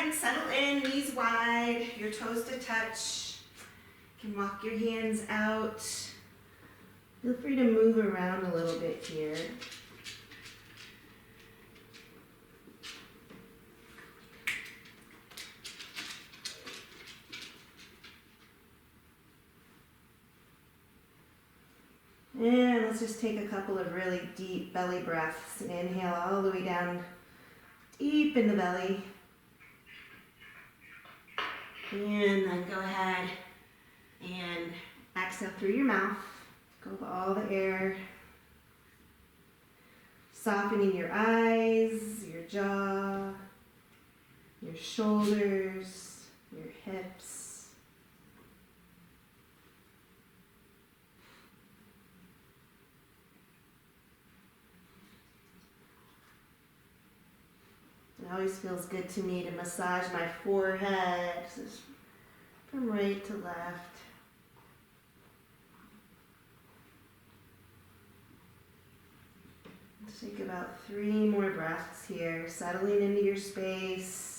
ahead and settle in, knees wide, your toes to touch. You can walk your hands out. Feel free to move around a little bit here. And let's just take a couple of really deep belly breaths. Inhale all the way down deep in the belly. And then go ahead and exhale through your mouth. Go with all the air. Softening your eyes, your jaw, your shoulders, your hips. It always feels good to me to massage my forehead from right to left. Let's take about 3 more breaths here, settling into your space.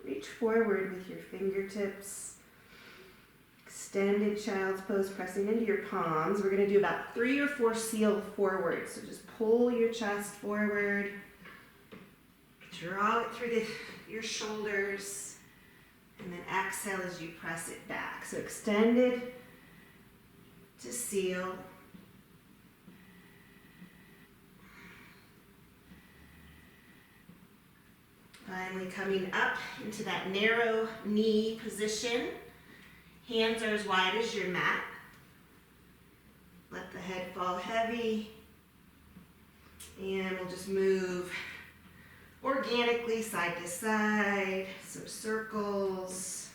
Reach forward with your fingertips. Extended child's pose, pressing into your palms. We're going to do about 3 or 4 seal forwards. So just pull your chest forward. Draw it through your shoulders. And then exhale as you press it back. So extended to seal. Finally coming up into that narrow knee position. Hands are as wide as your mat. Let the head fall heavy. And we'll just move organically side to side. Some circles.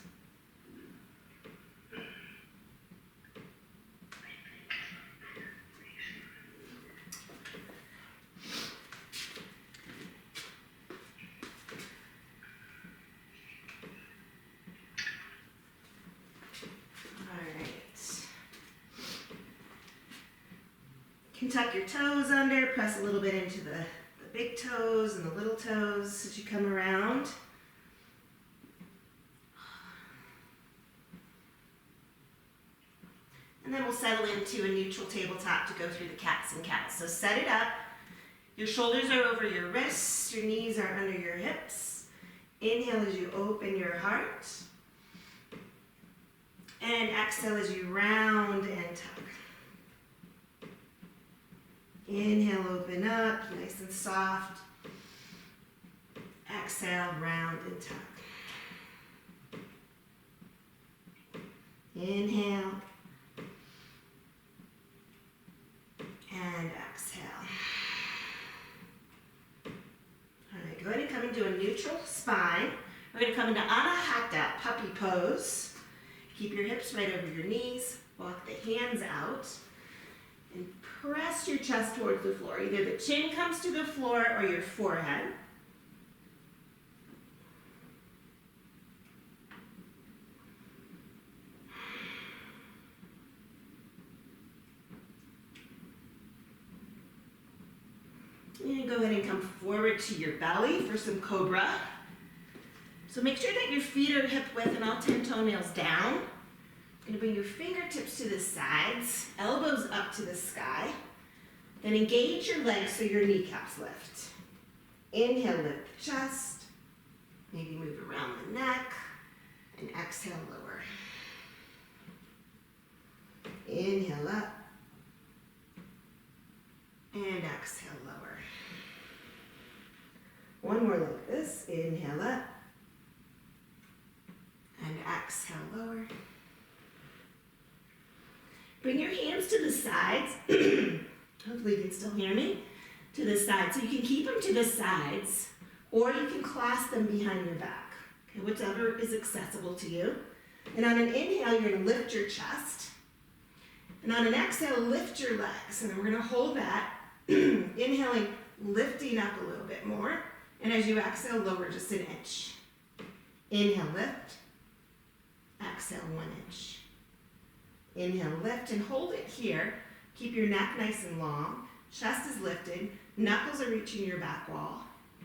You can tuck your toes under, press a little bit into the big toes and the little toes as you come around. And then we'll settle into a neutral tabletop to go through the cats and cows. So set it up. Your shoulders are over your wrists, your knees are under your hips. Inhale as you open your heart. And exhale as you round and tuck. Inhale, open up, nice and soft. Exhale, round and tuck. Inhale. And exhale. All right, go ahead and come into a neutral spine. We're going to come into Hotdog, puppy pose. Keep your hips right over your knees. Walk the hands out. And press your chest towards the floor. Either the chin comes to the floor or your forehead. And go ahead and come forward to your belly for some cobra. So make sure that your feet are hip width and all 10 toenails down. You're going to bring your fingertips to the sides, elbows up to the sky. Then engage your legs so your kneecaps lift. Inhale, lift the chest. Maybe move around the neck. And exhale, lower. Inhale up. And exhale, lower. One more like this. Inhale up. And exhale, lower. Bring your hands to the sides. Hopefully you can still hear me. To the sides. So you can keep them to the sides, or you can clasp them behind your back. Okay, whichever is accessible to you. And on an inhale, you're going to lift your chest. And on an exhale, lift your legs. And then we're going to hold that. Inhaling, lifting up a little bit more. And as you exhale, lower just an inch. Inhale, lift. Exhale, 1 inch. Inhale, lift, and hold it here. Keep your neck nice and long. Chest is lifted. Knuckles are reaching your back wall.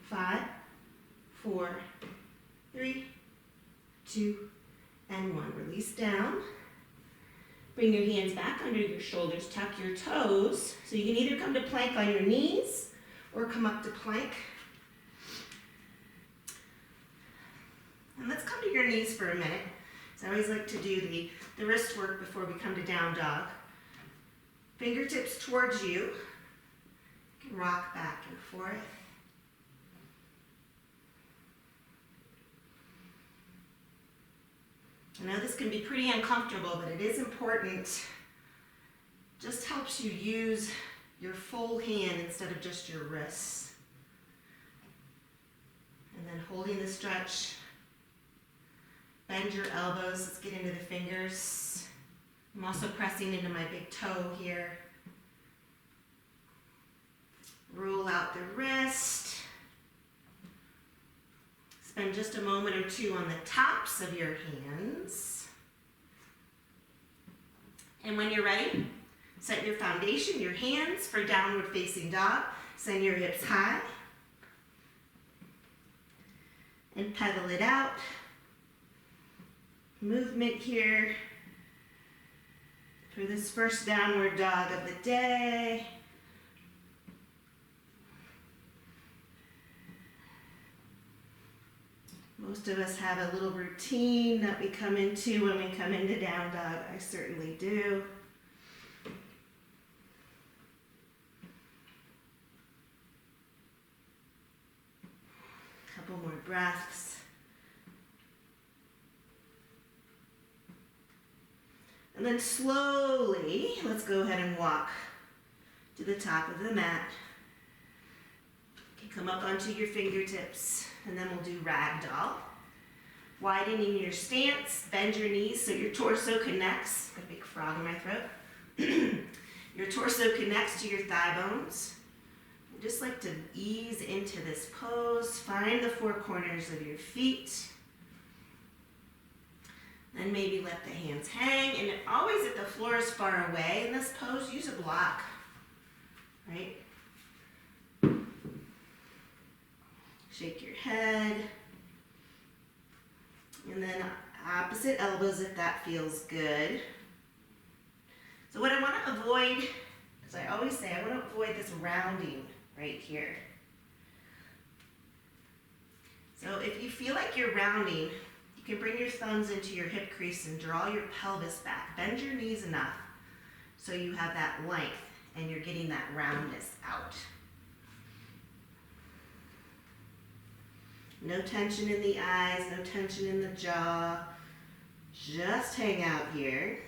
5, 4, 3, 2, and 1. Release down. Bring your hands back under your shoulders. Tuck your toes. So you can either come to plank on your knees or come up to plank. And let's come to your knees for a minute. So I always like to do the wrist work before we come to down dog. Fingertips towards you. You can rock back and forth. I know this can be pretty uncomfortable, but it is important. Just helps you use your full hand instead of just your wrists. And then holding the stretch. Bend your elbows. Let's get into the fingers. I'm also pressing into my big toe here. Roll out the wrist. Spend just a moment or two on the tops of your hands. And when you're ready, set your foundation, your hands for downward facing dog. Send your hips high. And pedal it out. Movement here for this first downward dog of the day. Most of us have a little routine that we come into when we come into down dog. I certainly do. Couple more breaths. And then slowly, let's go ahead and walk to the top of the mat. You can come up onto your fingertips, and then we'll do ragdoll. Widening your stance, bend your knees so your torso connects. Got a big frog in my throat. Your torso connects to your thigh bones. I just like to ease into this pose. Find the four corners of your feet. Then maybe let the hands hang, and always if the floor is far away in this pose, use a block, right? Shake your head, and then opposite elbows if that feels good. So what I want to avoid, as I always say, I want to avoid this rounding right here. So if you feel like you're rounding, you can bring your thumbs into your hip crease and draw your pelvis back. Bend your knees enough so you have that length and you're getting that roundness out. No tension in the eyes, no tension in the jaw. Just hang out here.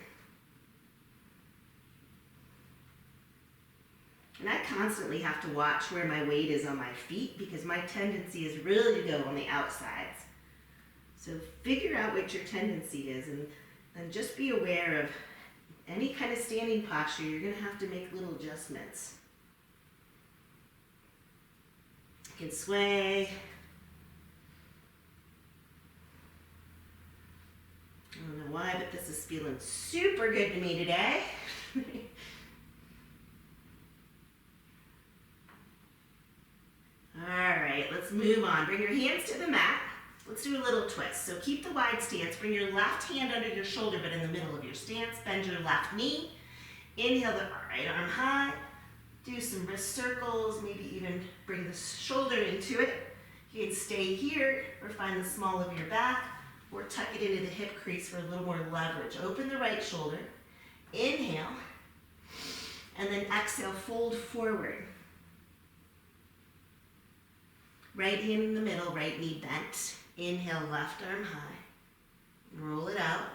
And I constantly have to watch where my weight is on my feet because my tendency is really to go on the outsides. So figure out what your tendency is and just be aware of any kind of standing posture. You're going to have to make little adjustments. You can sway. I don't know why, but this is feeling super good to me today. All right, let's move on. Bring your hands to the mat. Let's do a little twist. So keep the wide stance. Bring your left hand under your shoulder, but in the middle of your stance. Bend your left knee. Inhale the right arm high. Do some wrist circles. Maybe even bring the shoulder into it. You can stay here or find the small of your back or tuck it into the hip crease for a little more leverage. Open the right shoulder. Inhale. And then exhale, fold forward. Right hand in the middle, right knee bent. Inhale, left arm high. Roll it out.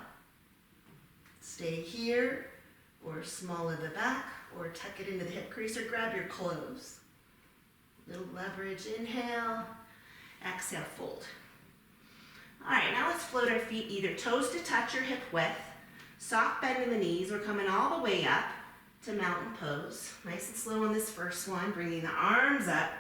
Stay here, or small of the back, or tuck it into the hip crease, or grab your clothes. Little leverage, inhale. Exhale, fold. All right, now let's float our feet either toes to touch or hip width, Soft bend in the knees. We're coming all the way up to mountain pose. Nice and slow on this first one, bringing the arms up.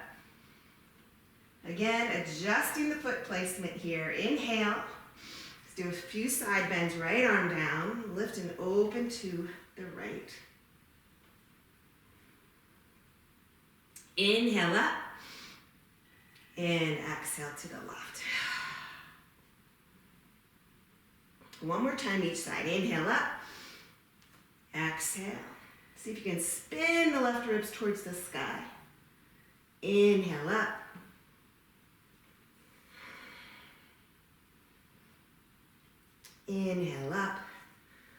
Again, adjusting the foot placement here. Inhale. Let's do a few side bends, right arm down. Lift and open to the right. Inhale up. And exhale to the left. One more time each side. Inhale up. Exhale. See if you can spin the left ribs towards the sky. Inhale up. Inhale up.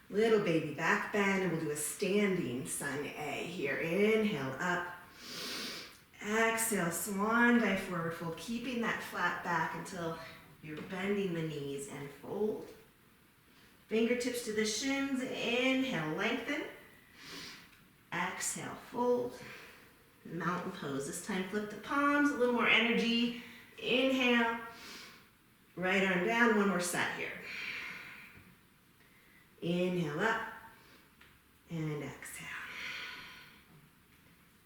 Little baby back bend, and we'll do a standing sun A here. Inhale up. Exhale, swan dive forward fold, keeping that flat back until you're bending the knees and fold. Fingertips to the shins. Inhale, lengthen. Exhale, fold. Mountain pose. This time flip the palms, a little more energy. Inhale. Right arm down, one more set here. Inhale up and exhale.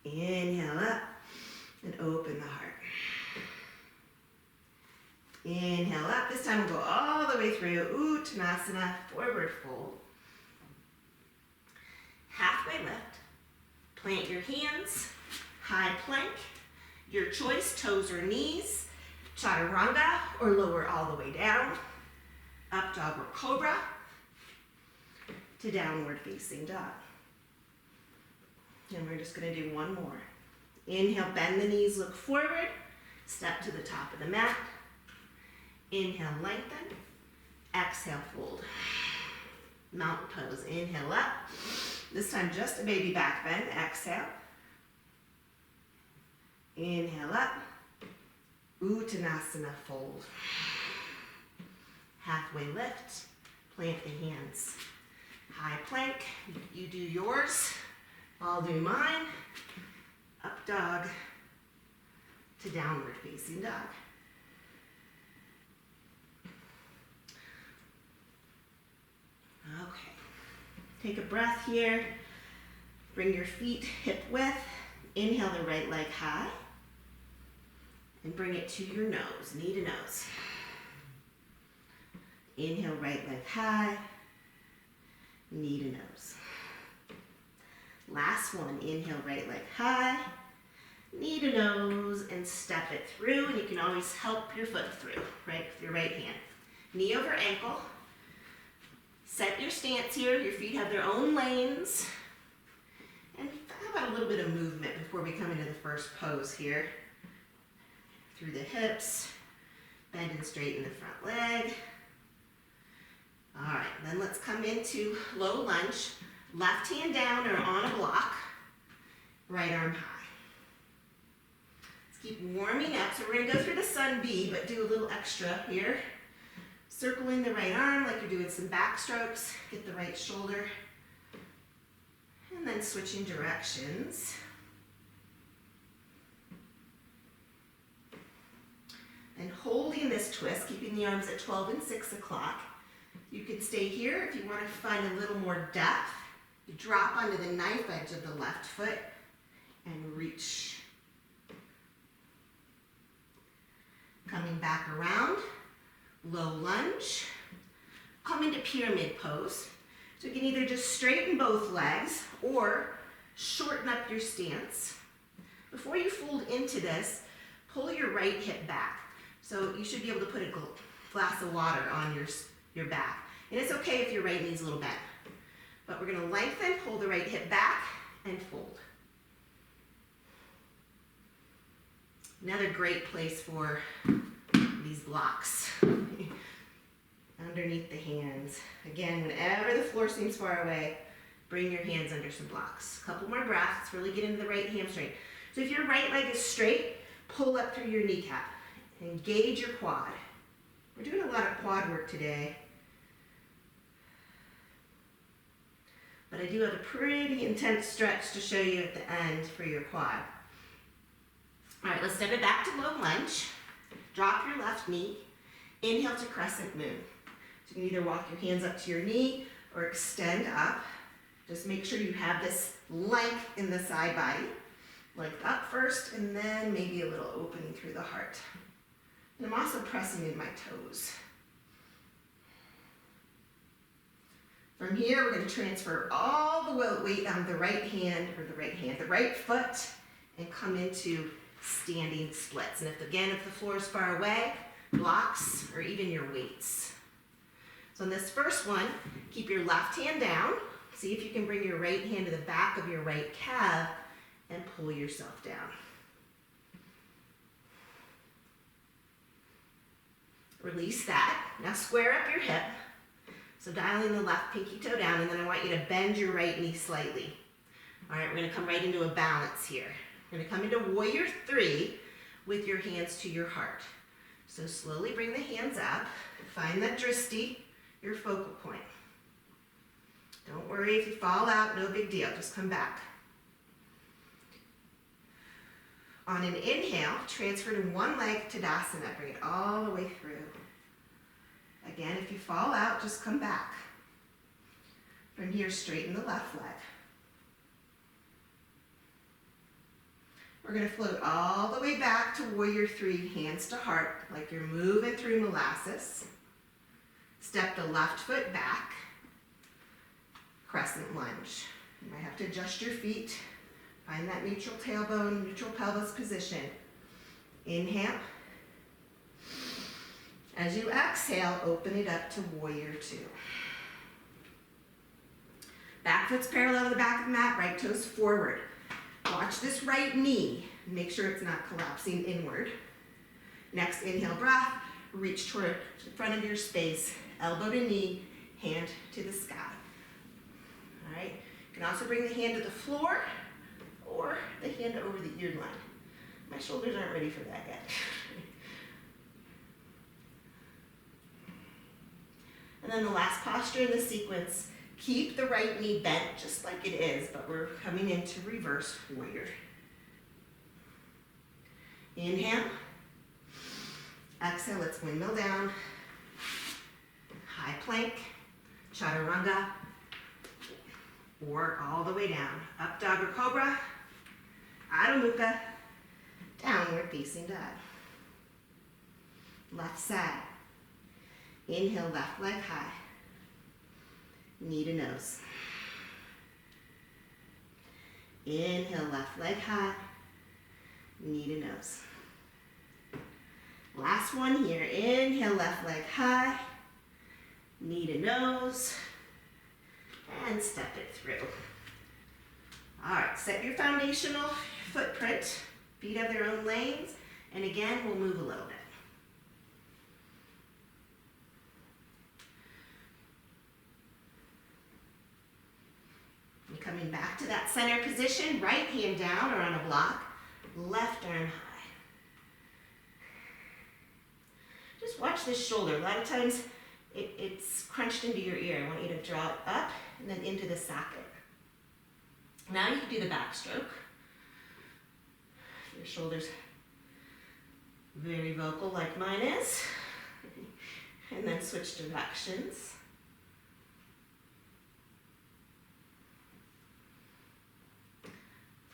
Inhale up and open the heart. Inhale up. This time we'll go all the way through Uttanasana, forward fold. Halfway lift. Plant your hands, high plank. Your choice, toes or knees. Chaturanga or lower all the way down. Up dog or cobra. To downward facing dog. And we're just going to do one more. Inhale, bend the knees, look forward. Step to the top of the mat. Inhale, lengthen. Exhale, fold. Mountain pose. Inhale up. This time just a baby back bend. Exhale. Inhale up. Uttanasana, fold. Halfway lift. Plant the hands. High plank, you do yours, I'll do mine. Up dog to downward facing dog. Okay, take a breath here. Bring your feet hip width. Inhale the right leg high. And bring it to your nose, knee to nose. Inhale, right leg high. Knee to nose. Last one, inhale, right leg high, knee to nose, and step it through. And you can always help your foot through, right, with your right hand. Knee over ankle. Set your stance here. Your feet have their own lanes. And how about a little bit of movement before we come into the first pose here? Through the hips, bend and straighten the front leg. All right, then let's come into low lunge. Left hand down or on a block. Right arm high. Let's keep warming up. So we're going to go through the sun B, but do a little extra here. Circling the right arm like you're doing some back strokes. Get the right shoulder. And then switching directions. And holding this twist, keeping the arms at 12 and 6 o'clock. You could stay here if you want to find a little more depth. You drop onto the knife edge of the left foot and reach. Coming back around, low lunge. Come into pyramid pose. So you can either just straighten both legs or shorten up your stance. Before you fold into this, pull your right hip back. So you should be able to put a glass of water on your back. And it's okay if your right knee's a little bent. But we're going to lengthen, pull the right hip back, and fold. Another great place for these blocks. Underneath the hands. Again, whenever the floor seems far away, bring your hands under some blocks. A couple more breaths, really get into the right hamstring. So if your right leg is straight, pull up through your kneecap. Engage your quad. We're doing a lot of quad work today. But I do have a pretty intense stretch to show you at the end for your quad. All right, let's step it back to low lunge. Drop your left knee. Inhale to Crescent Moon. So you can either walk your hands up to your knee or extend up. Just make sure you have this length in the side body. Length up first, and then maybe a little opening through the heart. And I'm also pressing in my toes. From here, we're going to transfer all the weight on the right foot, and come into standing splits. And if the floor is far away, blocks or even your weights. So in this first one, keep your left hand down. See if you can bring your right hand to the back of your right calf and pull yourself down. Release that. Now square up your hip. So dialing the left pinky toe down, and then I want you to bend your right knee slightly. All right, we're going to come right into a balance here. We're going to come into warrior 3 with your hands to your heart. So slowly bring the hands up. Find that drishti, your focal point. Don't worry if you fall out, no big deal. Just come back. On an inhale, transfer to one leg, Tadasana. Bring it all the way through. Again, if you fall out, just come back. From here, straighten the left leg. We're going to float all the way back to warrior 3, hands to heart, like you're moving through molasses. Step the left foot back. Crescent lunge. You might have to adjust your feet. Find that neutral tailbone, neutral pelvis position. Inhale. As you exhale, open it up to warrior 2. Back foot's parallel to the back of the mat, right toes forward. Watch this right knee. Make sure it's not collapsing inward. Next inhale breath, reach toward the front of your space, elbow to knee, hand to the sky. All right, you can also bring the hand to the floor or the hand over the ear line. My shoulders aren't ready for that yet. And then the last posture in the sequence, keep the right knee bent just like it is, but we're coming into reverse warrior. Inhale. Exhale, let's windmill down. High plank, chaturanga, or all the way down. Up dog or cobra, Adho Mukha, downward facing dog. Left side. Inhale, left leg high. Knee to nose. Inhale, left leg high. Knee to nose. Last one here. Inhale, left leg high. Knee to nose. And step it through. All right, set your foundational footprint. Feet have their own lanes. And again, we'll move a little bit. And coming back to that center position, right hand down or on a block, left arm high. Just watch this shoulder. A lot of times it's crunched into your ear. I want you to draw it up and then into the socket. Now you can do the backstroke. Your shoulders very vocal like mine is. And then switch directions.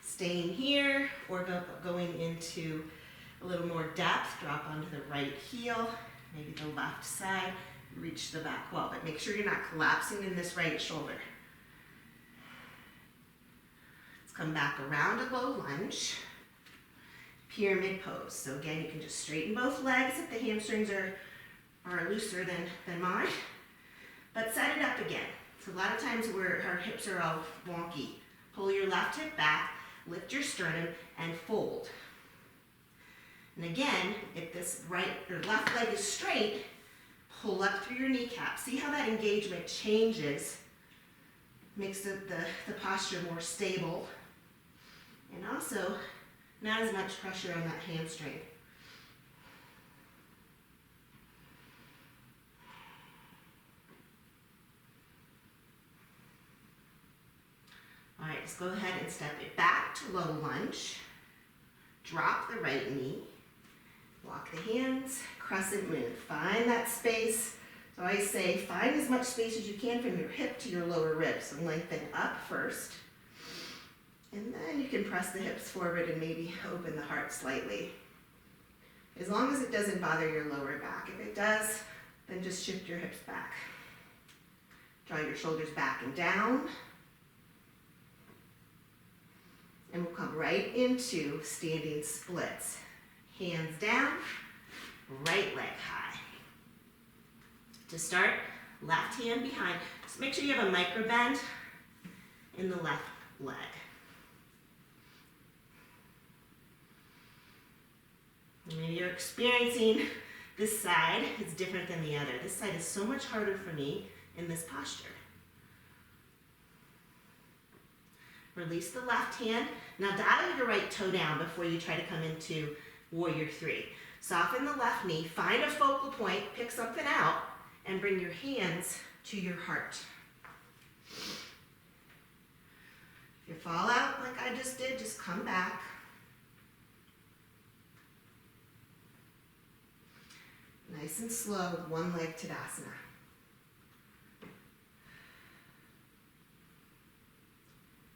Staying here or going into a little more depth, drop onto the right heel, maybe the left side, reach the back wall, but make sure you're not collapsing in this right shoulder. Let's come back around a low lunge, pyramid pose. So again, you can just straighten both legs if the hamstrings are looser than mine, but set it up again. So a lot of times our hips are all wonky. Pull your left hip back, lift your sternum, and fold. And again, if this right or left leg is straight, pull up through your kneecap. See how that engagement changes, makes the posture more stable, and also not as much pressure on that hamstring. All right, just go ahead and step it back to low lunge. Drop the right knee. Walk the hands, crescent moon. Find that space. So I say find as much space as you can from your hip to your lower ribs. So lengthen up first. And then you can press the hips forward and maybe open the heart slightly. As long as it doesn't bother your lower back. If it does, then just shift your hips back. Draw your shoulders back and down. And we'll come right into standing splits. Hands down, right leg high. To start, left hand behind. Just make sure you have a micro bend in the left leg. Maybe you're experiencing this side is different than the other. This side is so much harder for me in this posture. Release the left hand. Now dial your right toe down before you try to come into Warrior 3. Soften the left knee, find a focal point, pick something out, and bring your hands to your heart. If you fall out like I just did, just come back. Nice and slow with one leg Tadasana.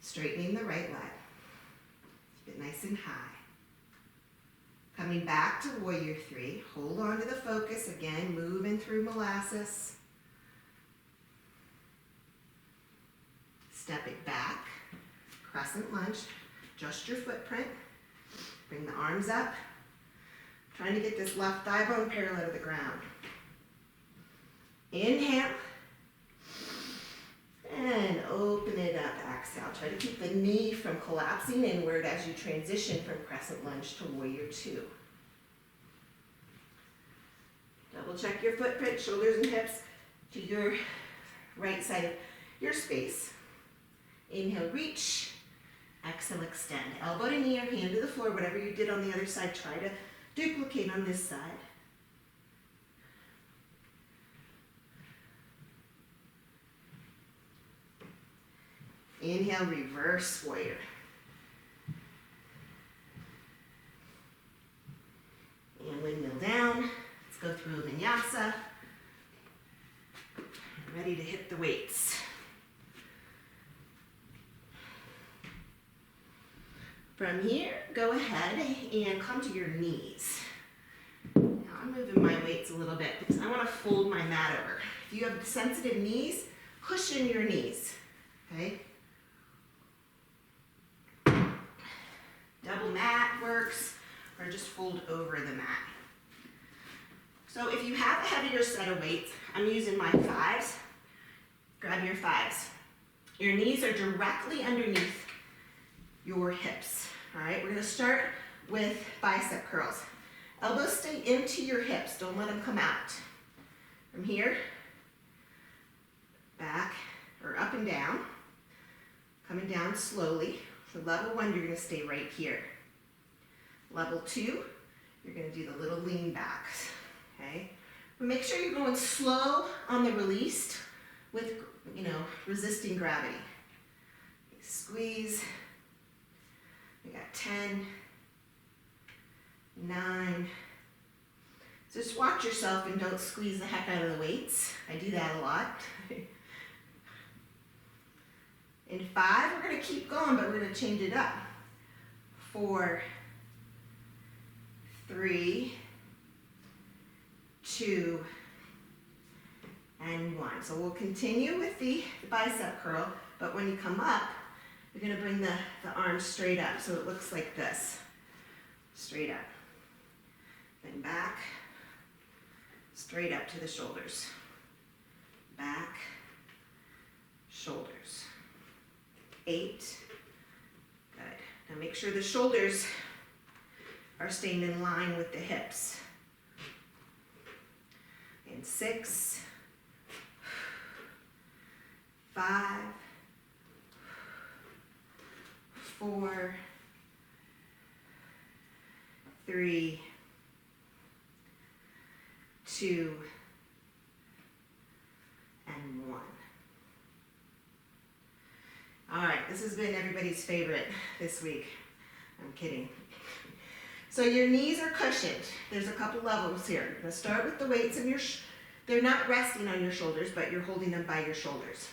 Straightening the right leg. Keep it nice and high. Coming back to Warrior 3. Hold on to the focus. Again, moving through molasses. Step it back. Crescent Lunge. Adjust your footprint. Bring the arms up. Trying to get this left thigh bone parallel to the ground. Inhale. And open it up, exhale. Try to keep the knee from collapsing inward as you transition from Crescent Lunge to Warrior 2. Double check your footprint, shoulders and hips to your right side of your space. Inhale, reach. Exhale, extend. Elbow to knee or hand to the floor, whatever you did on the other side, try to duplicate on this side. Inhale, reverse warrior. And windmill down. Let's go through vinyasa. Ready to hit the weights. From here, go ahead and come to your knees. Now I'm moving my weights a little bit because I want to fold my mat over. If you have sensitive knees, cushion your knees, okay? Double mat works, or just fold over the mat. So if you have a heavier set of weights, I'm using my 5s. Grab your 5s. Your knees are directly underneath your hips. All right, we're gonna start with bicep curls. Elbows stay into your hips, don't let them come out. From here, back or up and down, coming down slowly. For level 1, you're gonna stay right here. Level 2, you're gonna do the little lean backs, okay? But make sure you're going slow on the released with, resisting gravity. Squeeze. We got 10, 9. So just watch yourself and don't squeeze the heck out of the weights. I do that a lot. In 5, we're going to keep going, but we're going to change it up. 4, 3, 2, and 1. So we'll continue with the bicep curl, but when you come up, you're going to bring the arms straight up so it looks like this. Straight up. Then back, straight up to the shoulders. Back, shoulders. 8. Good. Now make sure the shoulders are staying in line with the hips. And 6, 5, 4, 3, 2, and 1. All right, this has been everybody's favorite this week. I'm kidding. So your knees are cushioned. There's a couple levels here. You're gonna start with the weights in They're not resting on your shoulders, but you're holding them by your shoulders.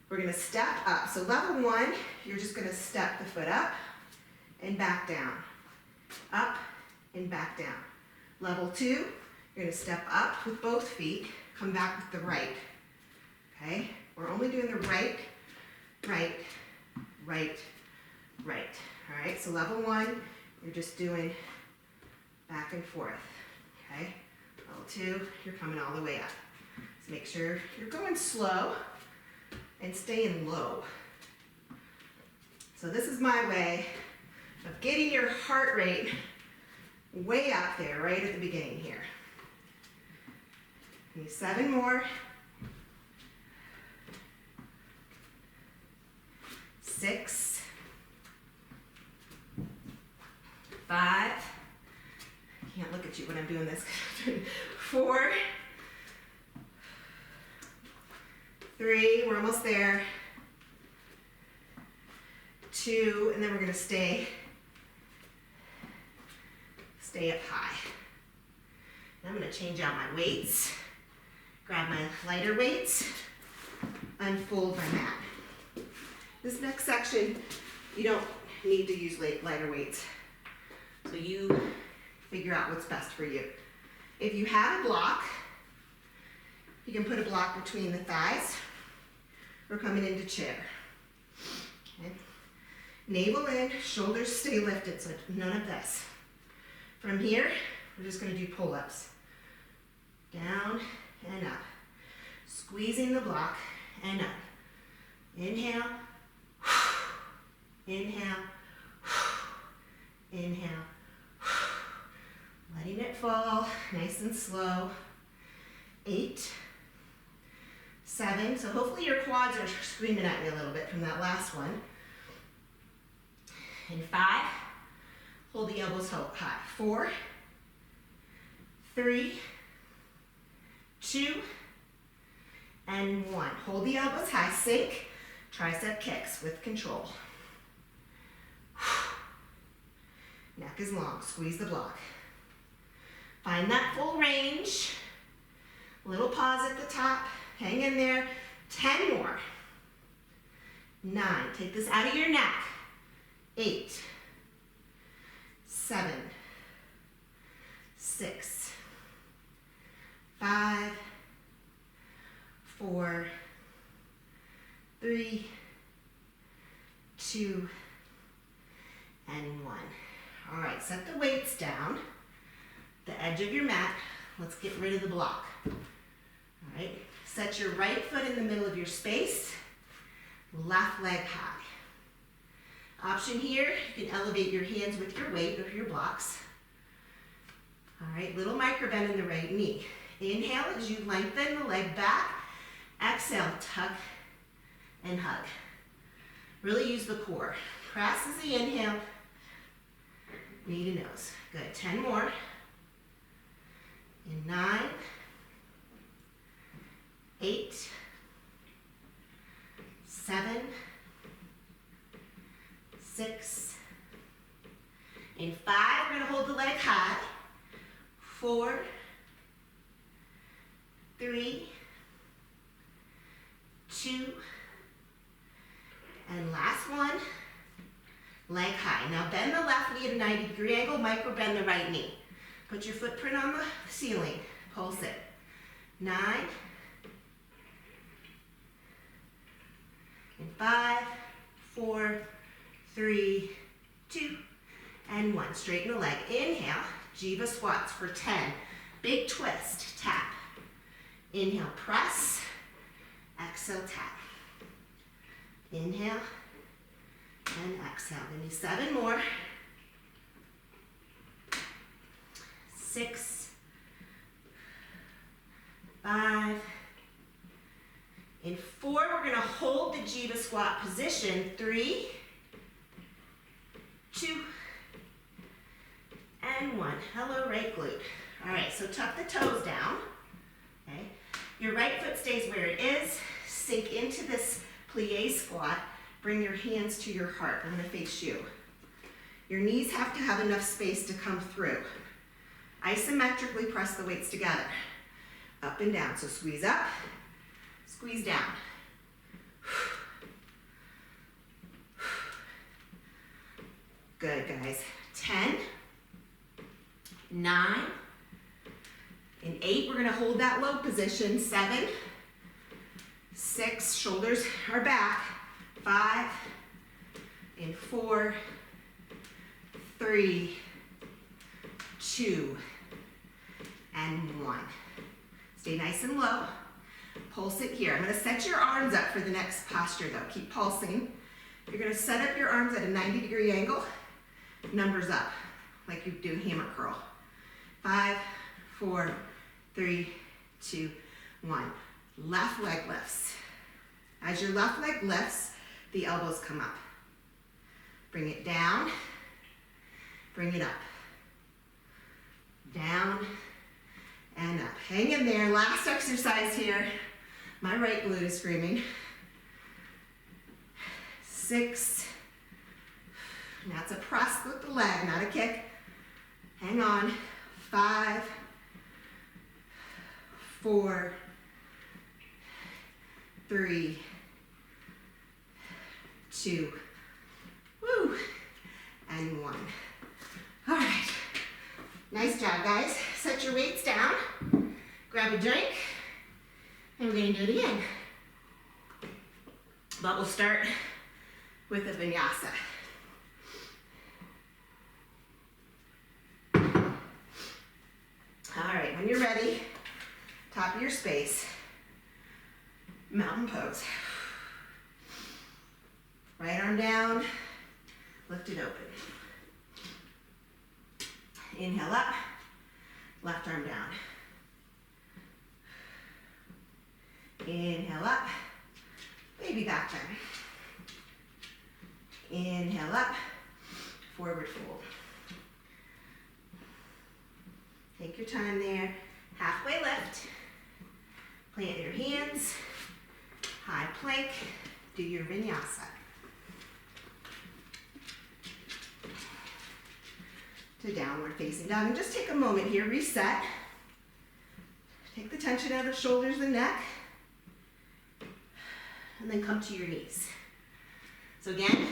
We're gonna step up. So level one, you're just gonna step the foot up and back down. Up and back down. Level two, you're gonna step up with both feet, come back with the right. Okay? We're only doing the right, right, right, right. All right, so level one, you're just doing back and forth. Okay? Level two, you're coming all the way up. So make sure you're going slow and staying low. So this is my way of getting your heart rate way up there, right at the beginning here. Need 7 more. 6, 5. I can't look at you when I'm doing this. 4, 3, we're almost there. 2, and then we're gonna stay up high. And I'm gonna change out my weights, grab my lighter weights, unfold my mat. This next section, you don't need to use lighter weights. So you figure out what's best for you. If you have a block, you can put a block between the thighs or coming into chair. Okay. Navel in, shoulders stay lifted, so none of this. From here, we're just gonna do pull-ups. Down and up. Squeezing the block and up. Inhale, inhale, inhale. Letting it fall, nice and slow. 8, 7, so hopefully your quads are screaming at me a little bit from that last one. And 5, hold the elbows high. 4, 3, 2, and 1. Hold the elbows high, sink, tricep kicks with control. Neck is long, squeeze the block. Find that full range. Little pause at the top, hang in there. 10 more. 9, take this out of your neck. 8, 7, 6, 5, 4, 3, 2, and 1. All right, set the weights down, the edge of your mat. Let's get rid of the block. All right, set your right foot in the middle of your space, left leg high. Option here, you can elevate your hands with your weight or your blocks. All right, little micro bend in the right knee. Inhale as you lengthen the leg back. Exhale, tuck and hug. Really use the core. Press as the inhale, knee to nose. Good, 10 more. And 9, 8, 7, 6, and 5. We're gonna hold the leg high. 4, 3, 2, and last one, leg high. Now bend the left knee at a 90-degree angle, micro bend the right knee. Put your footprint on the ceiling, pulse it. 9, and 5, 4, 3, 2, and 1. Straighten the leg. Inhale, Jiva squats for 10. Big twist, tap. Inhale, press. Exhale, tap. Inhale, and exhale. Give me 7 more. 6, 5, and 4. We're going to hold the Jiva squat position. 3, 2, and 1. Hello, right glute. All right, so tuck the toes down. Okay, your right foot stays where it is. Sink into this plie squat. Bring your hands to your heart. I'm going to face you. Your knees have to have enough space to come through. Isometrically press the weights together. up and down. So squeeze up, squeeze down. Good, guys. 10, 9, in 8, we're gonna hold that low position. 7, 6, shoulders are back. 5, in 4, 3, 2, and 1. Stay nice and low. Pulse it here. I'm gonna set your arms up for the next posture though. Keep pulsing. You're gonna set up your arms at a 90-degree angle. Numbers up, like you do hammer curl. 5, 4, 3, 2, 1. Left leg lifts. As your left leg lifts, the elbows come up. Bring it down, bring it up. Down and up. Hang in there. Last exercise here. My right glute is screaming. 6. Now it's a press with the leg, not a kick. Hang on. 5, 4, 3, 2, woo, and 1. All right. Nice job, guys. Set your weights down. Grab a drink. And we're going to do it again. But we'll start with a vinyasa. All right, when you're ready, top of your space, mountain pose. Right arm down, lift it open. Inhale up, left arm down. Inhale up, baby back bend. Inhale up, forward fold. Take your time there. Halfway lift. Plant your hands. High plank. Do your vinyasa. To downward facing dog. And just take a moment here. Reset. Take the tension out of the shoulders and neck. And then come to your knees. So again,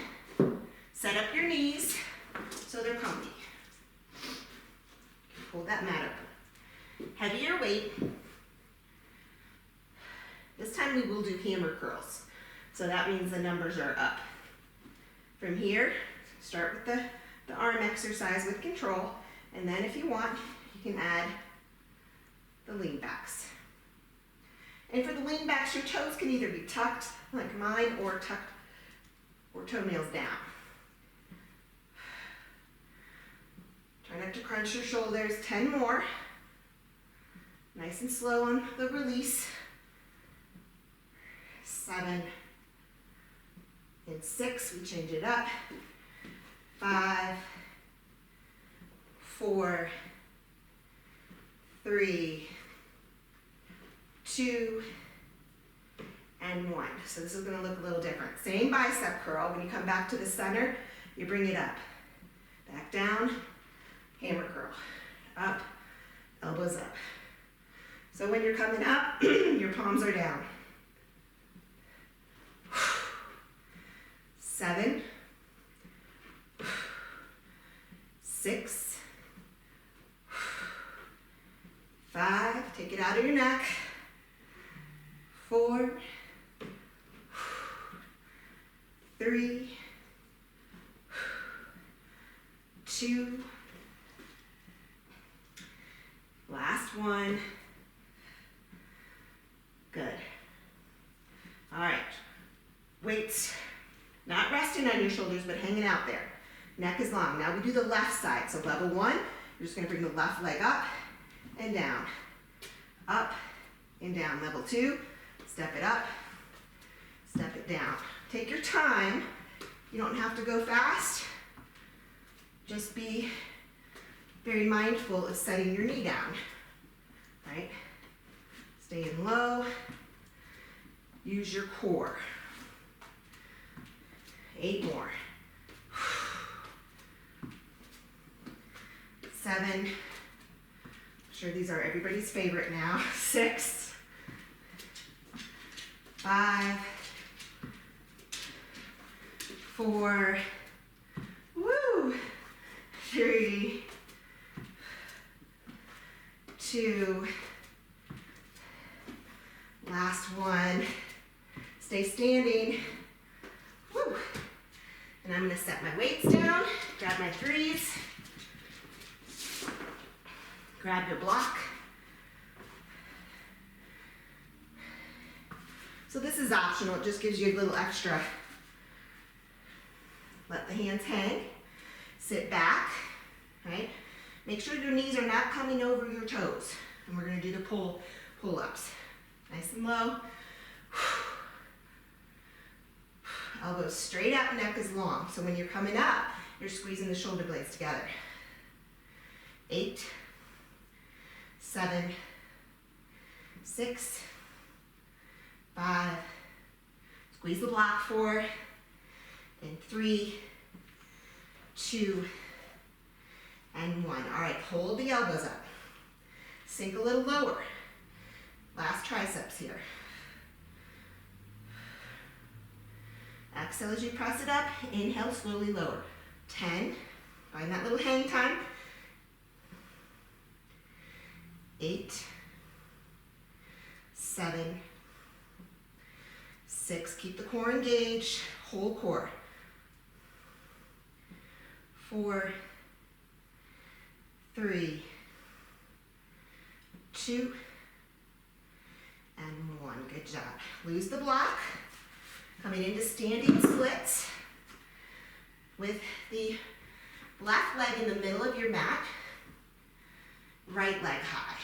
set up your knees so they're comfy. Hold that mat open. Heavier weight. This time we will do hammer curls. So that means the numbers are up. From here, start with the arm exercise with control. And then if you want, you can add the lean backs. And for the lean backs, your toes can either be tucked like mine or tucked or toenails down. Try not to crunch your shoulders. 10 more. Nice and slow on the release. 7 and 6, we change it up. 5, 4, 3, 2, and 1. So this is going to look a little different. Same bicep curl. When you come back to the center, you bring it up. Back down, hammer curl. Up, elbows up. So when you're coming up, your palms are down. 7, 6, 5, take it out of your neck. 4, 3, 2, last one. Good. All right. Weights not resting on your shoulders, but hanging out there. Neck is long. Now we do the left side. So level 1, you're just going to bring the left leg up and down. Up and down. Level 2, step it up, step it down. Take your time. You don't have to go fast. Just be very mindful of setting your knee down, right? Staying low. Use your core. 8 more. 7. sure these are everybody's favorite now. 6, 5, 4, woo, 3, 2, last one. Stay standing. Woo. And I'm going to set my weights down, grab my 3s, grab your block. So this is optional, it just gives you a little extra. Let the hands hang, sit back, right? Make sure your knees are not coming over your toes. And we're going to do the pull-ups. Nice and low. Elbows straight up, neck is long. So when you're coming up, you're squeezing the shoulder blades together. 8, 7, 6, 5, squeeze the block, 4, and 3, 2, and 1. All right, hold the elbows up. Sink a little lower. Last triceps here. Exhale as you press it up. Inhale, slowly lower. 10. Find that little hang time. 8, 7, 6. Keep the core engaged. Whole core. 4, 3, 2, and 1. Good job. Lose the block. Coming into standing splits with the left leg in the middle of your mat, right leg high.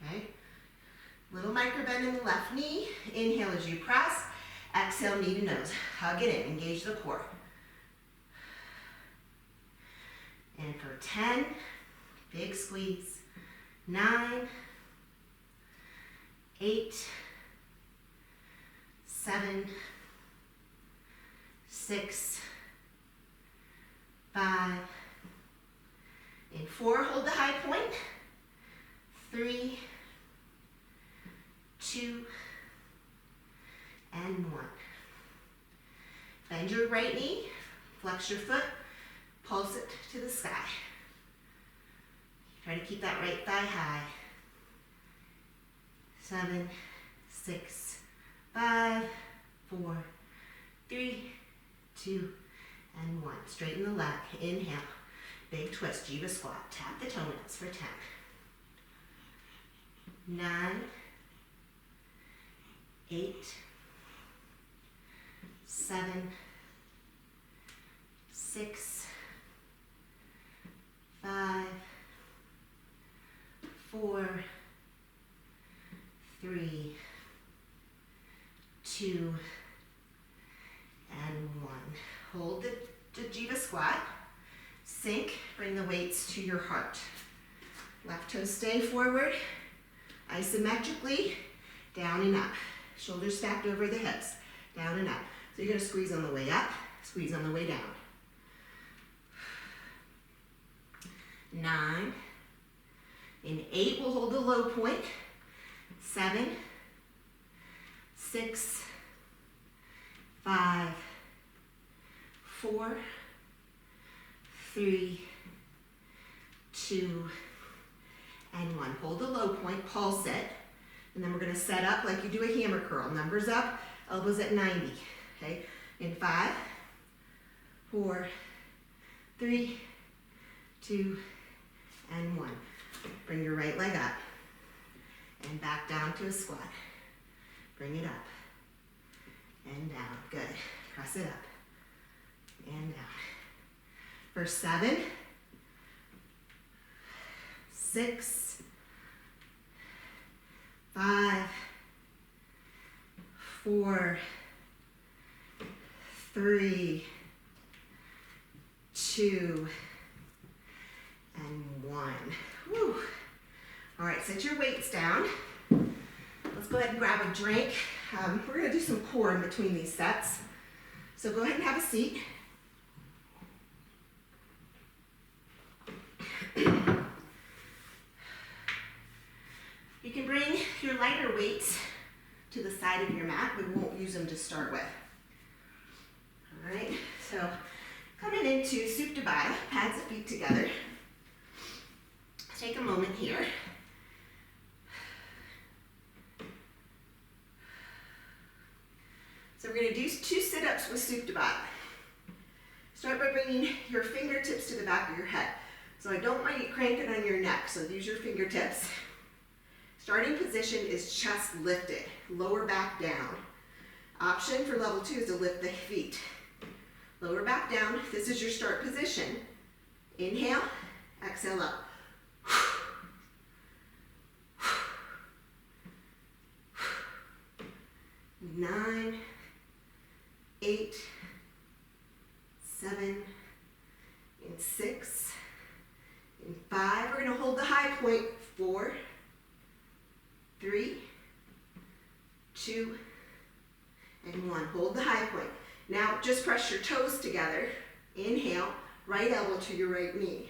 Okay? Little micro bend in the left knee. Inhale as you press. Exhale, knee to nose. Hug it in. Engage the core. And for 10, big squeeze. 9, 8, 7, 6, 5, and 4, hold the high point. 3, 2, and 1. Bend your right knee, flex your foot, pulse it to the sky. Try to keep that right thigh high. 7, 6, 5, 4, 3, 2, and 1. Straighten the leg. Inhale. Big twist. Jiva squat. Tap the toenails for 10. 9, 8, 7, 6, 5, 4, 3, 2, and 1. Hold the Jiva squat. Sink, bring the weights to your heart. Left toes stay forward, isometrically, down and up. Shoulders stacked over the hips, down and up. So you're gonna squeeze on the way up, squeeze on the way down. 9, in 8, we'll hold the low point. 7, 6, 5, 4, 3, 2, and 1. Hold the low point, pulse it, and then we're going to set up like you do a hammer curl. Numbers up, elbows at 90. Okay, in 5, 4, 3, 2, and 1. Bring your right leg up and back down to a squat. Bring it up and down. Good. Press it up and down. For 7, 6, 5, 4, 3, 2, and 1. Whew. All right, set your weights down. Let's go ahead and grab a drink. We're going to do some core in between these sets. So go ahead and have a seat. can bring your lighter weights to the side of your mat. We won't use them to start with. All right, so coming into Supta Baddha, pads the feet together. Take a moment here. So we're going to do 2 sit-ups with Supta Baddha. Start by bringing your fingertips to the back of your head. So I don't want you cranking on your neck, so use your fingertips. Starting position is chest lifted, lower back down. Option for level 2 is to lift the feet. Lower back down, this is your start position. Inhale, exhale up. 9, 8, 7, and 6, and 5. We're going to hold the high point. 4, 3, 2, and 1. Hold the high point. Now just press your toes together. Inhale, right elbow to your right knee.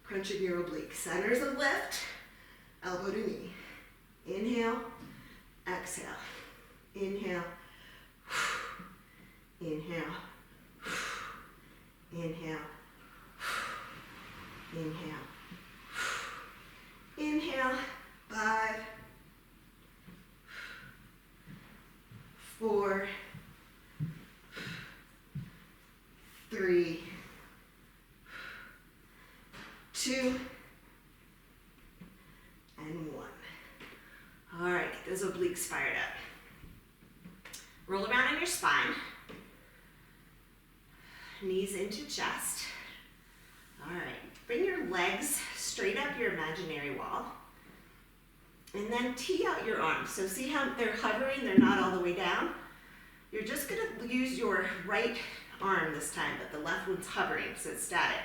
Crunching your oblique. Centers of lift, elbow to knee. Inhale, exhale. Inhale, inhale, inhale, inhale, inhale. 5, 4, 3, 2, and 1. All right, get those obliques fired up. Roll around on your spine. Knees into chest. All right, bring your legs straight up your imaginary wall. And then tee out your arms. So see how they're hovering, they're not all the way down? You're just gonna use your right arm this time, but the left one's hovering, so it's static.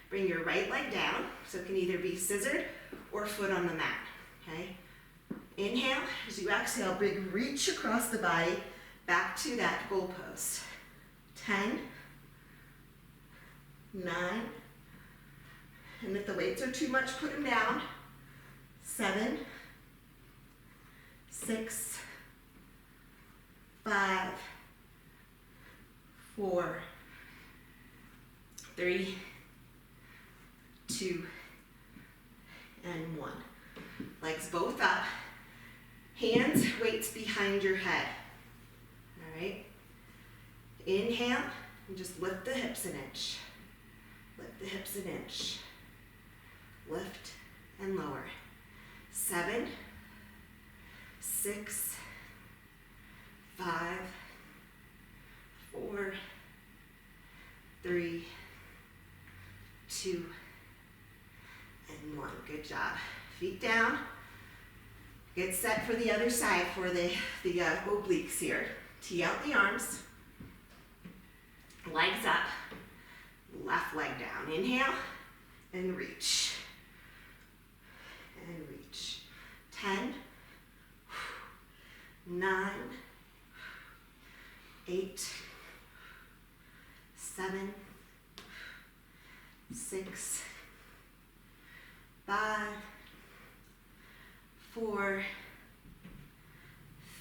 Bring your right leg down, so it can either be scissored or foot on the mat, okay? Inhale, as you exhale, big reach across the body, back to that goalpost. 10, 9, and if the weights are too much, put them down. 7, 6, 5, 4, 3, 2, and 1. Legs both up. Hands, weights behind your head. All right. Inhale, and just lift the hips an inch. Lift the hips an inch. Lift and lower. 7, 6, 5, 4, 3, 2, and 1. Good job. Feet down. Get set for the other side for the obliques here. Tee out the arms. Legs up. Left leg down. Inhale and reach. And reach. 10, 9, 8, 7, 6, 5, 4,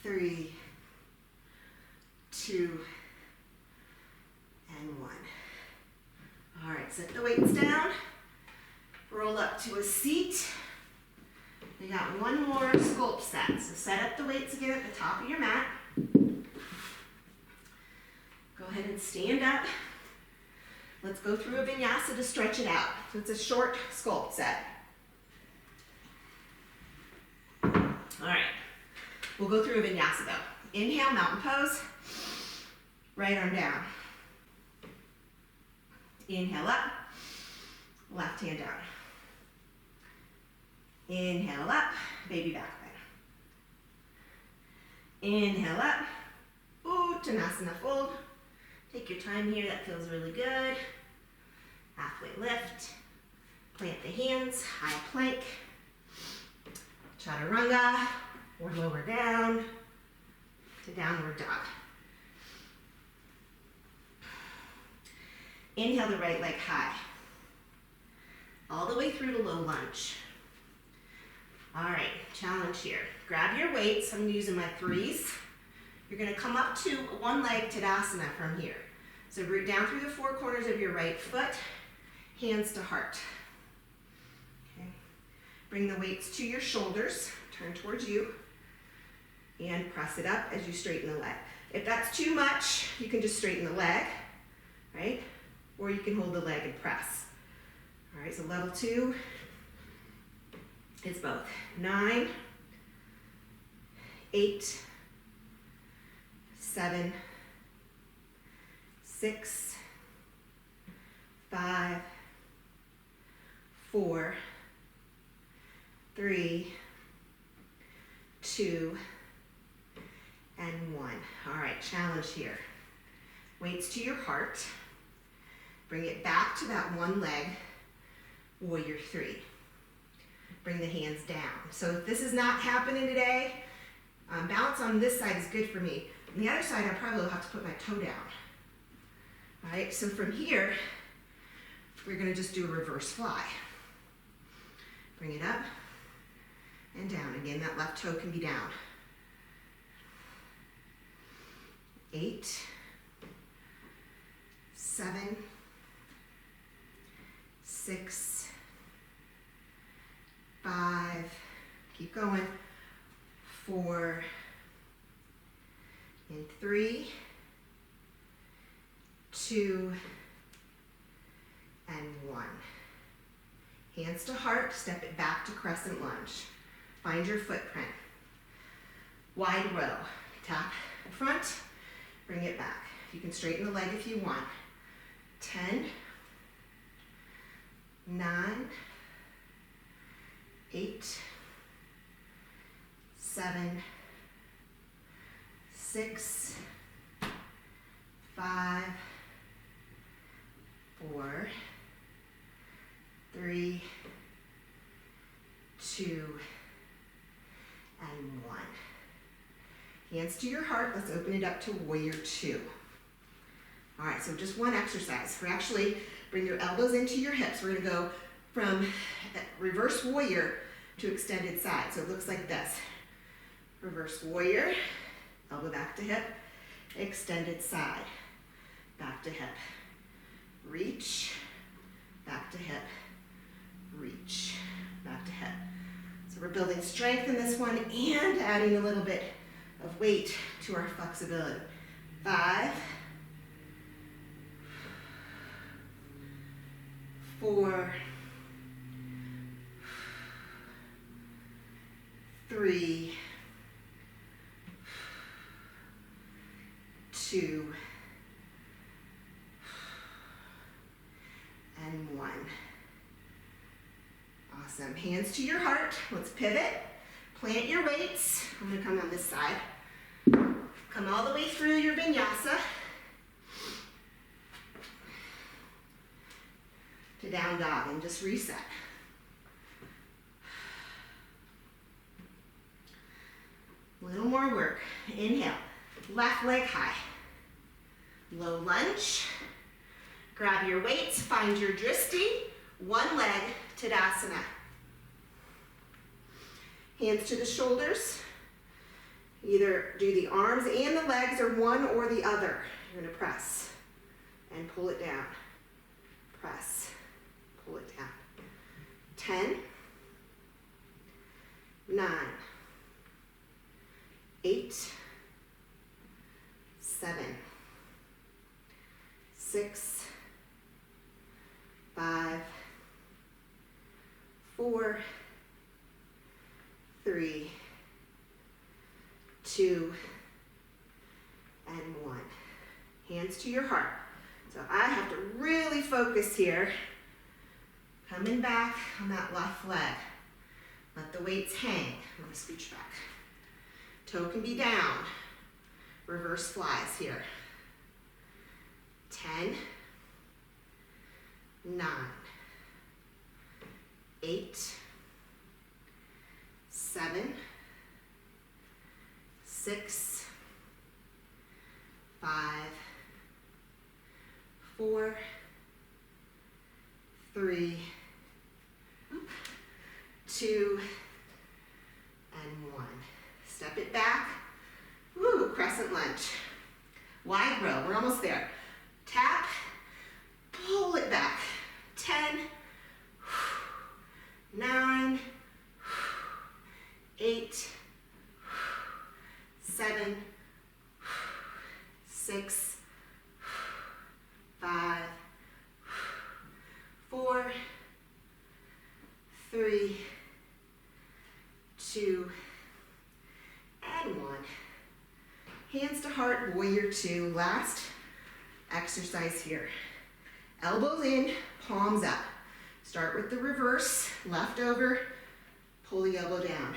3, 2, and 1. All right, set the weights down. Roll up to a seat. We got one more sculpt set. So set up the weights again at the top of your mat. Go ahead and stand up. Let's go through a vinyasa to stretch it out. So it's a short sculpt set. All right, we'll go through a vinyasa though. Inhale, mountain pose. Right arm down. Inhale up, left hand down. Inhale up, baby back bend. Inhale up, Uttanasana fold. Take your time here, that feels really good. Halfway lift, plant the hands, high plank. Chaturanga, or lower down to downward dog. Inhale the right leg high. All the way through to low lunge. All right, challenge here. Grab your weights. I'm using my 3s. You're gonna come up to one leg Tadasana from here. So root down through the 4 corners of your right foot, hands to heart. Okay. Bring the weights to your shoulders, turn towards you, and press it up as you straighten the leg. If that's too much, you can just straighten the leg, right? Or you can hold the leg and press. All right, so level 2 is both. 9, 8, 7, 6, 5, 4, 3, 2, and 1. All right, challenge here. Weights to your heart. Bring it back to that one leg, warrior 3. Bring the hands down. So if this is not happening today, balance on this side is good for me. On the other side, I probably will have to put my toe down. All right, so from here, we're gonna just do a reverse fly. Bring it up and down. Again, that left toe can be down. 8, 7, 6, 5, keep going, 4, and 3, 2, and 1. Hands to heart, step it back to Crescent Lunge. Find your footprint. Wide row, tap in front, bring it back. You can straighten the leg if you want. 10, 9, 8, 7, 6, 5, 4, 3, 2, and 1. Hands to your heart. Let's open it up to warrior 2. All right, so just one exercise. We're actually, bring your elbows into your hips. We're gonna go from reverse warrior to extended side. So it looks like this. Reverse warrior, elbow back to hip, extended side, back to hip, reach, back to hip, reach, back to hip. So we're building strength in this one and adding a little bit of weight to our flexibility. 5, 4, 3, 2, and 1. Awesome. Hands to your heart. Let's pivot. Plant your weights. I'm going to come on this side. Come all the way through your vinyasa to down dog and just reset. A little more work. Inhale. Left leg high. Low lunge. Grab your weights. Find your dristi. One leg, Tadasana. Hands to the shoulders. Either do the arms and the legs or one or the other. You're going to press and pull it down. Press, pull it down. 10, 9, 8, 7, 6, 5, 4, 3, 2, and 1. Hands to your heart. So I have to really focus here. Coming back on that left leg. Let the weights hang. I'm going to scooch back. Toe can be down. Reverse flies here. 10, 9, 8, 7, 6, 5, 4, 3, 2, Step it back. Woo, crescent lunge. Wide row, we're almost there. Tap, pull it back. 10, 9, 8, 7, 6, 5, 4, 3, 2, and 1. Hands to heart, warrior 2. Last exercise here. Elbows in, palms up. Start with the reverse, left over, pull the elbow down.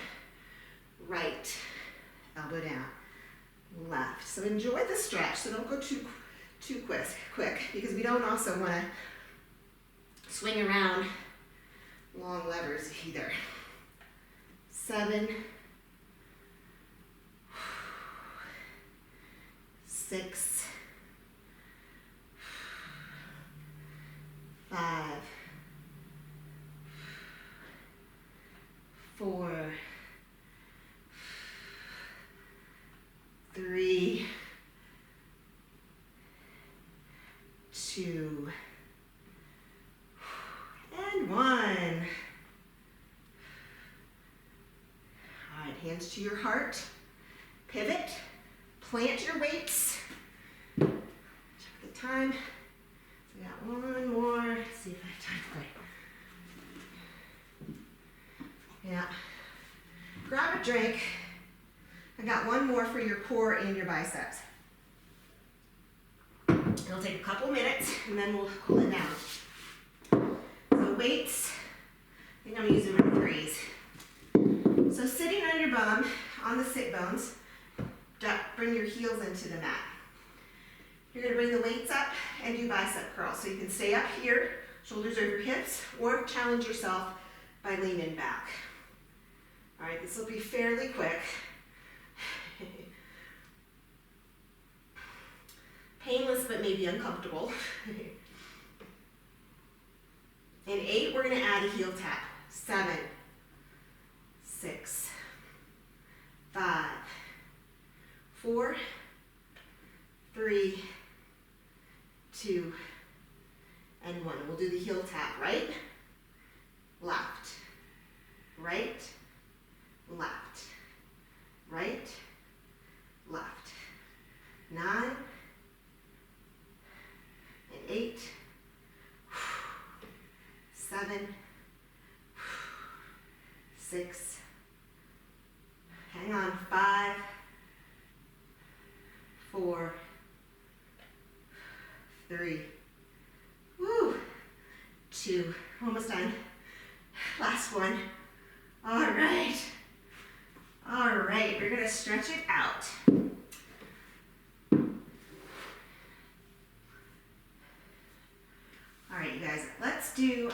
Right, elbow down, left. So enjoy the stretch, so don't go too quick, because we don't also want to swing around long levers either. 7, 6, 5, 4, 3, 2, and 1. All right, hands to your heart. Pivot, plant your weights. Check the time. So we got one more. Let's see if I have time for it. Yeah. Grab a drink. I got one more for your core and your biceps. It'll take a couple minutes and then we'll cool it down. So weights, I think I'm gonna use them in 3s. So sitting on your bum, on the sit bones, bring your heels into the mat. You're gonna bring the weights up and do bicep curls. So you can stay up here, shoulders over hips, or challenge yourself by leaning back. All right, this will be fairly quick. Painless, but maybe uncomfortable. In 8, we're gonna add a heel tap. 7, 6, 5, 4, 3, 2, and 1. We'll do the heel tap, right, left, right, left, right, left. 9 and 8, 7, 6, hang on, 5, 4, 3, 2, almost done. Last one. All right, we're gonna stretch it out. All right, you guys, let's do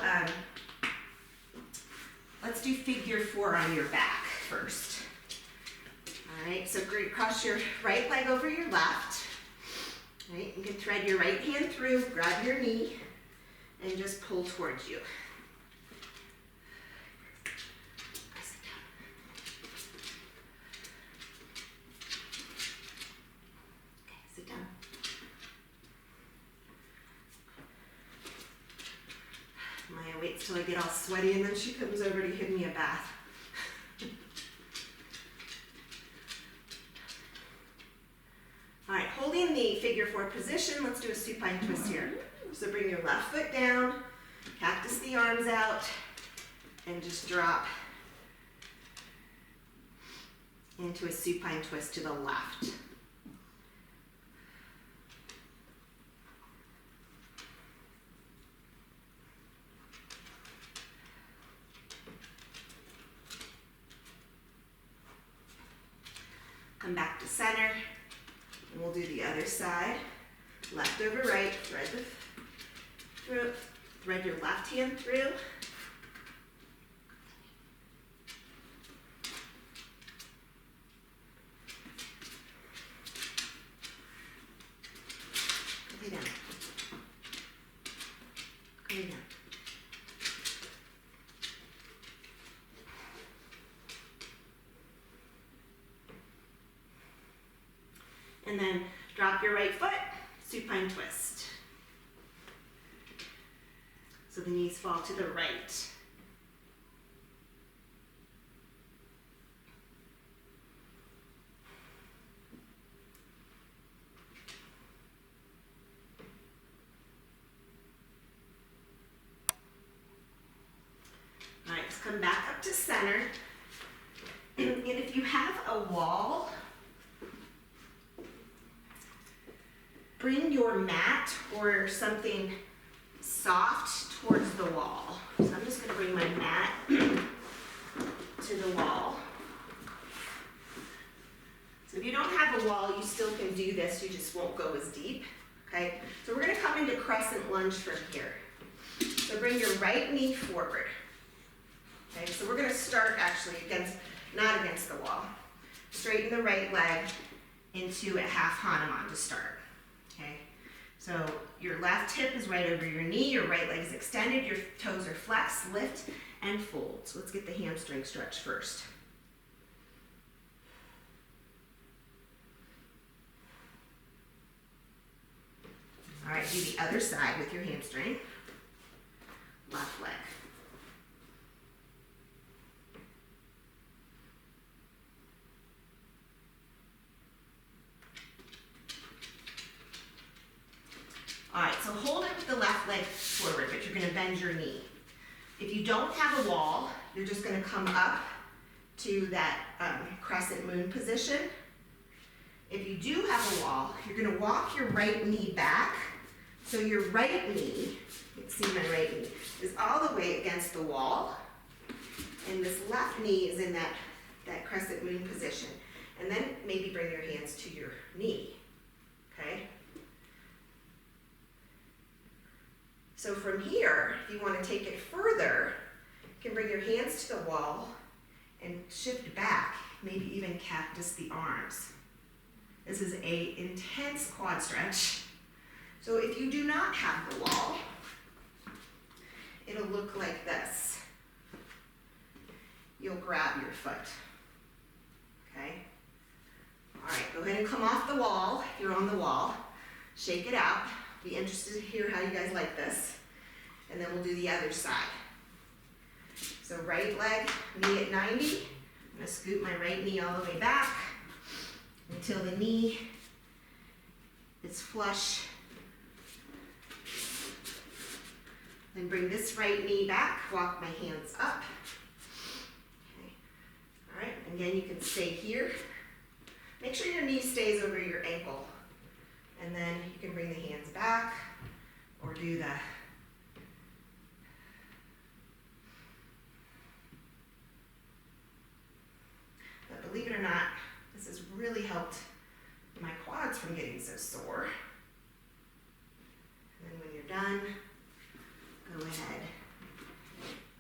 figure 4 on your back first. All right, so great, cross your right leg over your left. All right, you can thread your right hand through, grab your knee, and just pull towards you. Sit down. Okay, sit down. Maya waits till I get all sweaty and then she comes over to give me a bath. All right, holding the figure 4 position, let's do a supine twist here. So bring your left foot down, cactus the arms out, and just drop into a supine twist to the left. Come back to center, and we'll do the other side. Left over right, thread your left hand through. Lay down. Lay down. And then drop your right foot, supine twist. So the knees fall to the right. All right, let's come back up to center. And if you have a wall, bring your mat or something soft towards the wall. So I'm just going to bring my mat to the wall. So if you don't have a wall, you still can do this, you just won't go as deep. Okay, so we're going to come into Crescent Lunge from here. So bring your right knee forward. Okay, so we're going to start actually not against the wall. Straighten the right leg into a half Hanuman to start. Okay, so your left hip is right over your knee, your right leg is extended, your toes are flexed, lift and fold. So let's get the hamstring stretch first. All right, do the other side with your hamstring. Left leg. All right, so hold it with the left leg forward, but you're gonna bend your knee. If you don't have a wall, you're just gonna come up to that Crescent Moon position. If you do have a wall, you're gonna walk your right knee back. So your right knee, you can see my right knee, is all the way against the wall. And this left knee is in that Crescent Moon position. And then maybe bring your hands to your knee, okay? So from here, if you want to take it further, you can bring your hands to the wall and shift back, maybe even cactus the arms. This is an intense quad stretch. So if you do not have the wall, it'll look like this. You'll grab your foot, okay? All right, go ahead and come off the wall if you're on the wall. Shake it out. Be interested to hear how you guys like this. And then we'll do the other side. So right leg, knee at 90. I'm gonna scoot my right knee all the way back until the knee is flush. Then bring this right knee back, walk my hands up. Okay. All right, again, you can stay here. Make sure your knee stays over your ankle. And then you can bring the hands back or do the but believe it or not, this has really helped my quads from getting so sore. And then when you're done, go ahead.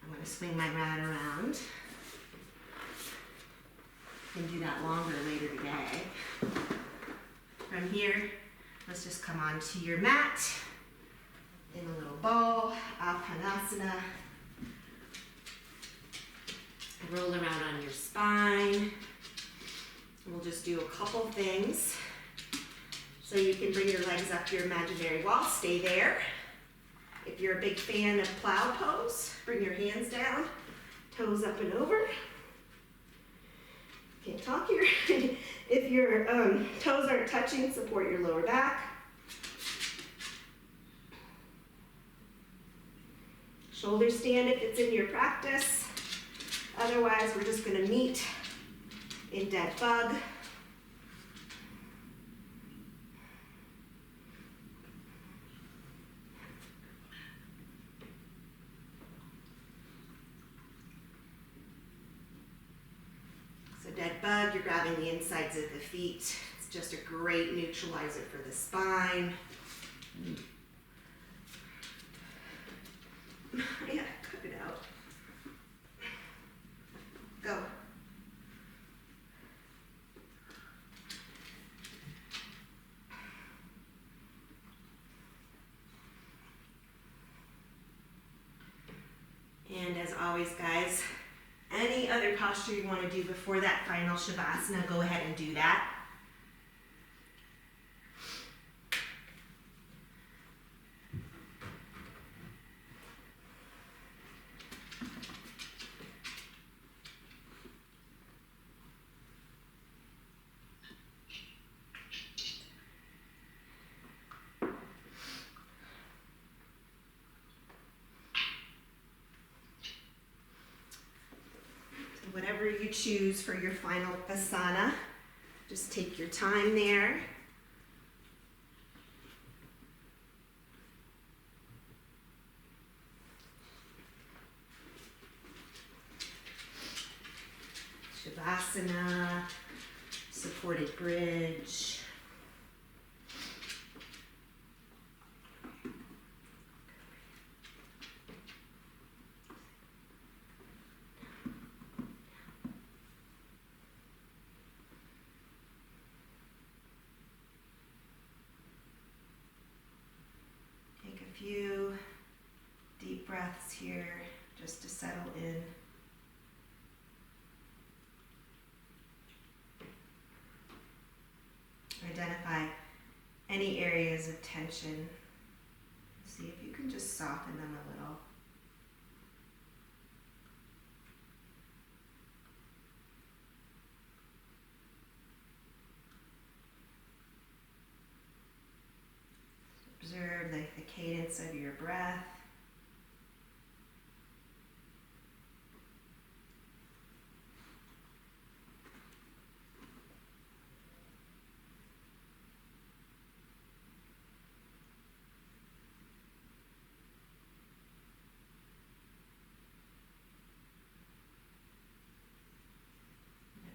I'm going to swing my mat around. You can do that longer later today. From here, let's just come onto your mat in a little ball, Alpanasana. Roll around on your spine. We'll just do a couple things. So you can bring your legs up to your imaginary wall, stay there. If you're a big fan of plow pose, bring your hands down, toes up and over. Can't talk here. If your toes aren't touching, support your lower back. Shoulder stand if it's in your practice. Otherwise, we're just going to meet in dead bug. So dead bug, you're grabbing the insides of the feet. It's just a great neutralizer for the spine. Yeah, cut it out. Go. And as always, guys, any other posture you want to do before that final Savasana, go ahead and do that. choose for your final asana. Just take your time there. Savasana, supported bridge. Take a few deep breaths here just to settle in. Identify any areas of tension. See if you can just soften them a little. Observe the cadence of your breath.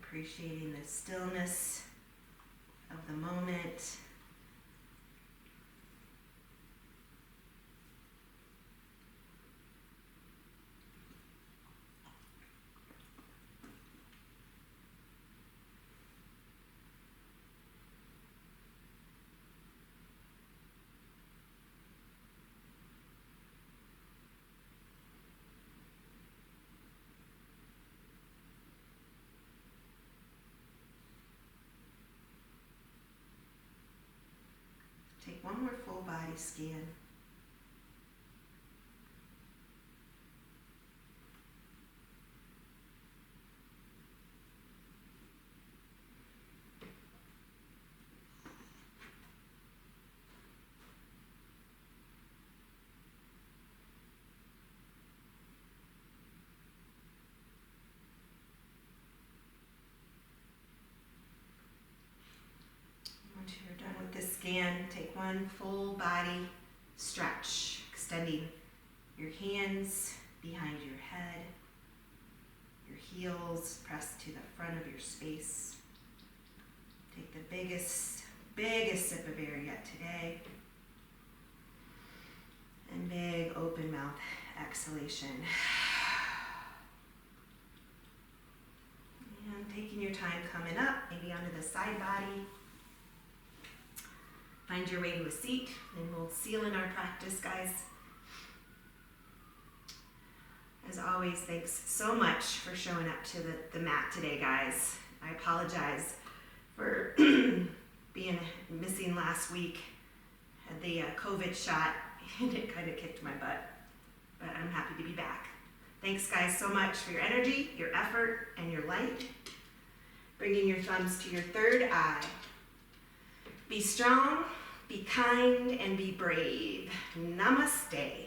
Appreciating the stillness of the moment. Take one more full body scan. Once you're done with this scan, take one full body stretch, extending your hands behind your head, your heels pressed to the front of your space. Take the biggest sip of air yet today. And big open mouth exhalation. And taking your time coming up, maybe onto the side body. Find your way to a seat, and we'll seal in our practice, guys. As always, thanks so much for showing up to the mat today, guys. I apologize for being missing last week. Had the COVID shot, and it kind of kicked my butt. But I'm happy to be back. Thanks, guys, so much for your energy, your effort, and your light. Bringing your thumbs to your third eye. Be strong, be kind, and be brave. Namaste.